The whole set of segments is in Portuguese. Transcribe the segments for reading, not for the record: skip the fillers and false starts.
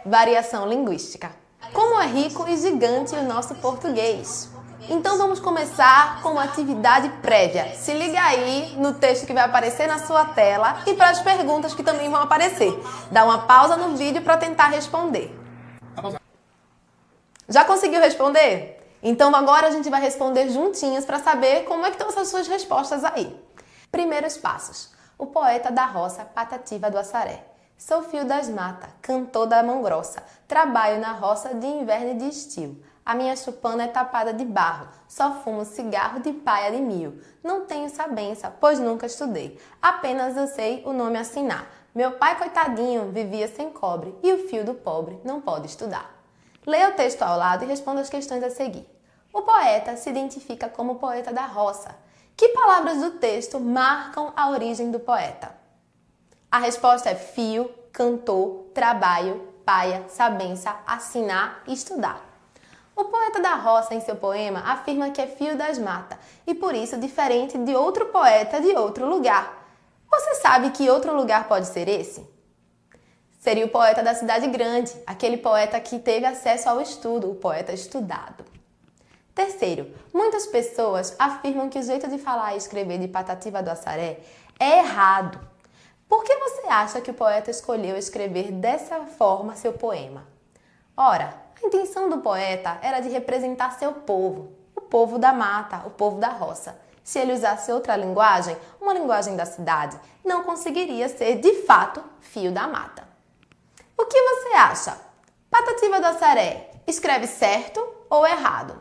variação linguística. Como é rico e gigante o nosso português! Então vamos começar com uma atividade prévia. Se liga aí no texto que vai aparecer na sua tela e para as perguntas que também vão aparecer. Dá uma pausa no vídeo para tentar responder. Já conseguiu responder? Então agora a gente vai responder juntinhos para saber como é que estão as suas respostas aí. Primeiros passos. O poeta da roça Patativa do Assaré. Sou fio das matas, cantor da mão grossa. Trabalho na roça de inverno e de estio. A minha chupana é tapada de barro. Só fumo cigarro de paia de mil. Não tenho sabença, pois nunca estudei. Apenas eu sei o nome assinar. Meu pai, coitadinho, vivia sem cobre. E o fio do pobre não pode estudar. Leia o texto ao lado e responda as questões a seguir. O poeta se identifica como poeta da roça. Que palavras do texto marcam a origem do poeta? A resposta é fio, cantor, trabalho, paia, sabença, assinar e estudar. O poeta da roça, em seu poema, afirma que é fio das matas e, por isso, diferente de outro poeta de outro lugar. Você sabe que outro lugar pode ser esse? Seria o poeta da cidade grande, aquele poeta que teve acesso ao estudo, o poeta estudado. Terceiro, muitas pessoas afirmam que o jeito de falar e escrever de Patativa do Assaré é errado. Por que você acha que o poeta escolheu escrever dessa forma seu poema? Ora, a intenção do poeta era de representar seu povo, o povo da mata, o povo da roça. Se ele usasse outra linguagem, uma linguagem da cidade, não conseguiria ser, de fato, fio da mata. O que você acha? Patativa do Assaré escreve certo ou errado?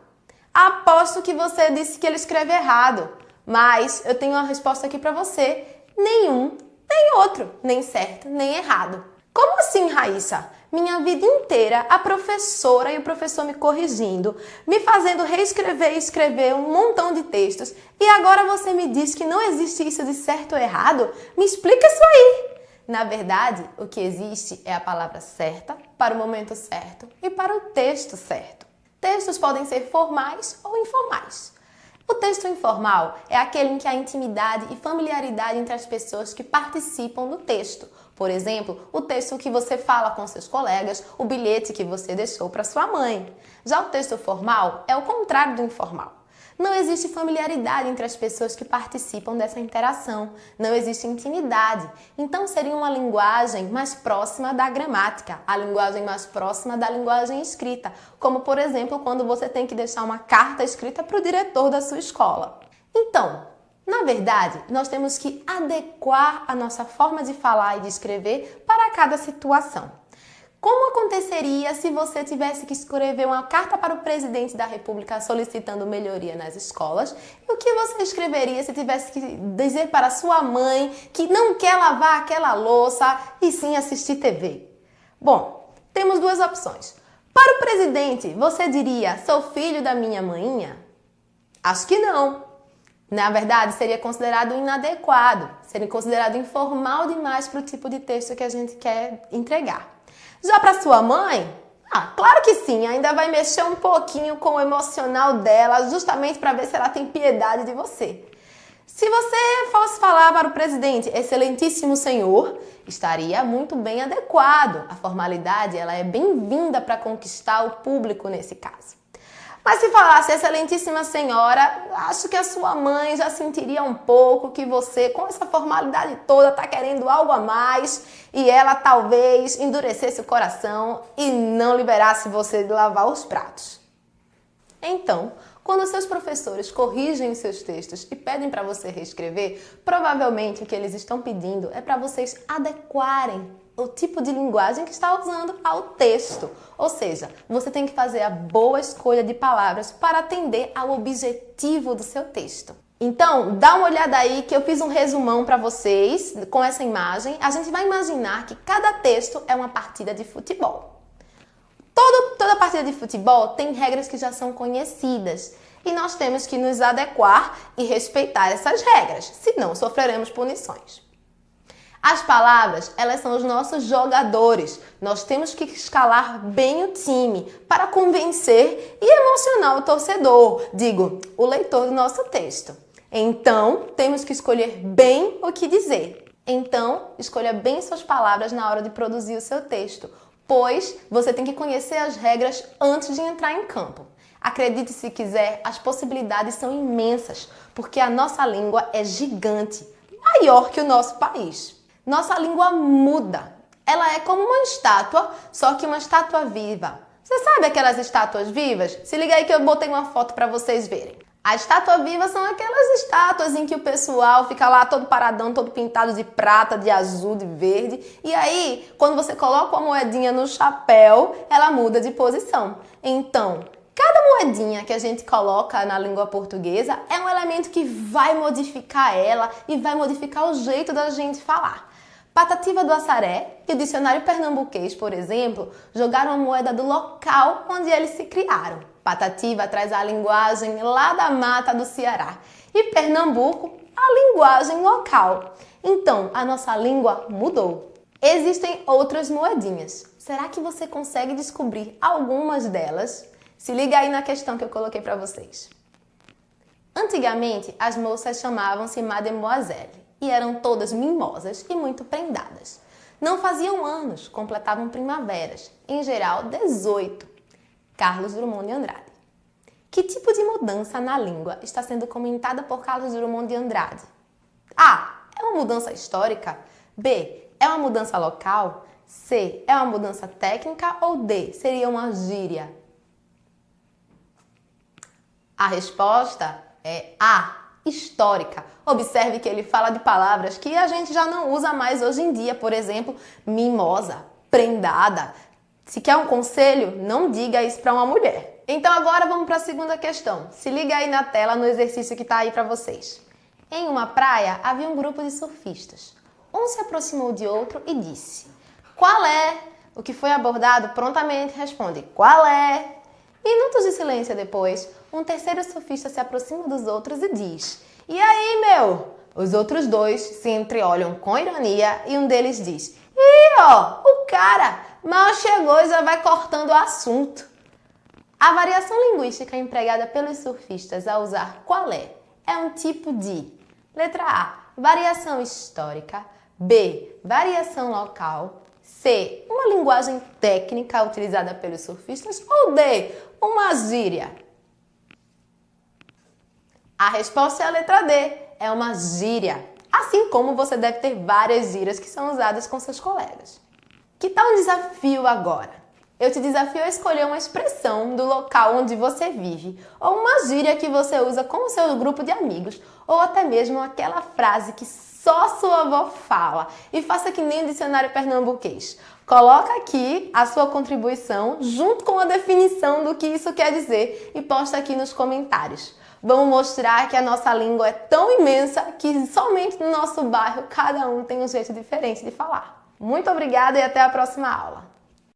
Aposto que você disse que ele escreve errado, mas eu tenho uma resposta aqui para você. Nenhum, nem outro, nem certo, nem errado. Como assim, Raíssa? Minha vida inteira, a professora e o professor me corrigindo, me fazendo reescrever e escrever um montão de textos, e agora você me diz que não existe isso de certo ou errado? Me explica isso aí! Na verdade, o que existe é a palavra certa, para o momento certo e para o texto certo. Textos podem ser formais ou informais. O texto informal é aquele em que há intimidade e familiaridade entre as pessoas que participam do texto. Por exemplo, o texto que você fala com seus colegas, o bilhete que você deixou para sua mãe. Já o texto formal é o contrário do informal. Não existe familiaridade entre as pessoas que participam dessa interação. Não existe intimidade. Então seria uma linguagem mais próxima da gramática, a linguagem mais próxima da linguagem escrita, como por exemplo quando você tem que deixar uma carta escrita para o diretor da sua escola. Então, na verdade, nós temos que adequar a nossa forma de falar e de escrever para cada situação. Como aconteceria se você tivesse que escrever uma carta para o presidente da República solicitando melhoria nas escolas? E o que você escreveria se tivesse que dizer para sua mãe que não quer lavar aquela louça e sim assistir TV? Bom, temos duas opções. Para o presidente, você diria, sou filho da minha maninha? Acho que não. Na verdade, seria considerado inadequado, seria considerado informal demais para o tipo de texto que a gente quer entregar. Já para sua mãe? Claro que sim, ainda vai mexer um pouquinho com o emocional dela, justamente para ver se ela tem piedade de você. Se você fosse falar para o presidente, excelentíssimo senhor, estaria muito bem adequado. A formalidade ela é bem-vinda para conquistar o público nesse caso. Mas se falasse excelentíssima senhora, acho que a sua mãe já sentiria um pouco que você, com essa formalidade toda, está querendo algo a mais e ela talvez endurecesse o coração e não liberasse você de lavar os pratos. Então, quando seus professores corrigem os seus textos e pedem para você reescrever, provavelmente o que eles estão pedindo é para vocês adequarem o tipo de linguagem que está usando ao texto. Ou seja, você tem que fazer a boa escolha de palavras para atender ao objetivo do seu texto. Então, dá uma olhada aí que eu fiz um resumão para vocês com essa imagem. A gente vai imaginar que cada texto é uma partida de futebol. Toda partida de futebol tem regras que já são conhecidas. E nós temos que nos adequar e respeitar essas regras, senão sofreremos punições. As palavras, elas são os nossos jogadores. Nós temos que escalar bem o time para convencer e emocionar o torcedor, o leitor do nosso texto. Então, temos que escolher bem o que dizer. Então, escolha bem suas palavras na hora de produzir o seu texto. pois você tem que conhecer as regras antes de entrar em campo. Acredite se quiser, as possibilidades são imensas, porque a nossa língua é gigante, maior que o nosso país. Nossa língua muda. Ela é como uma estátua, só que uma estátua viva. Você sabe aquelas estátuas vivas? Se liga aí que eu botei uma foto para vocês verem. A estátua viva são aquelas estátuas em que o pessoal fica lá todo paradão, todo pintado de prata, de azul, de verde. E aí, quando você coloca uma moedinha no chapéu, ela muda de posição. Então, cada moedinha que a gente coloca na língua portuguesa é um elemento que vai modificar ela e vai modificar o jeito da gente falar. Patativa do Assaré e o dicionário pernambuquês, por exemplo, jogaram a moeda do local onde eles se criaram. Patativa traz a linguagem lá da mata do Ceará e Pernambuco a linguagem local. Então, a nossa língua mudou. Existem outras moedinhas. Será que você consegue descobrir algumas delas? Se liga aí na questão que eu coloquei para vocês. Antigamente, as moças chamavam-se Mademoiselle e eram todas mimosas e muito prendadas. Não faziam anos, completavam primaveras, em geral 18. Carlos Drummond de Andrade. Que tipo de mudança na língua está sendo comentada por Carlos Drummond de Andrade? A. É uma mudança histórica? B. É uma mudança local? C. É uma mudança técnica? Ou D. Seria uma gíria? A resposta é A. Histórica. Observe que ele fala de palavras que a gente já não usa mais hoje em dia. Por exemplo, mimosa, prendada. Se quer um conselho, não diga isso para uma mulher. Então agora vamos para a segunda questão. Se liga aí na tela no exercício que está aí para vocês. Em uma praia havia um grupo de surfistas. Um se aproximou de outro e disse: "Qual é?" O que foi abordado prontamente responde: "Qual é?" Minutos de silêncio depois, um terceiro surfista se aproxima dos outros e diz: "E aí, meu?" Os outros dois se entreolham com ironia e um deles diz: "Ih, ó, o cara mal chegou e já vai cortando o assunto." A variação linguística empregada pelos surfistas ao usar qual é um tipo de: letra A, variação histórica, B, variação local, C, uma linguagem técnica utilizada pelos surfistas ou D, uma gíria? A resposta é a letra D, é uma gíria. Assim como você deve ter várias gírias que são usadas com seus colegas. Que tal um desafio agora? Eu te desafio a escolher uma expressão do local onde você vive, ou uma gíria que você usa com o seu grupo de amigos, ou até mesmo aquela frase que só sua avó fala, e faça que nem o dicionário pernambuquês. Coloca aqui a sua contribuição junto com a definição do que isso quer dizer e posta aqui nos comentários. Vamos mostrar que a nossa língua é tão imensa que somente no nosso bairro cada um tem um jeito diferente de falar. Muito obrigada e até a próxima aula!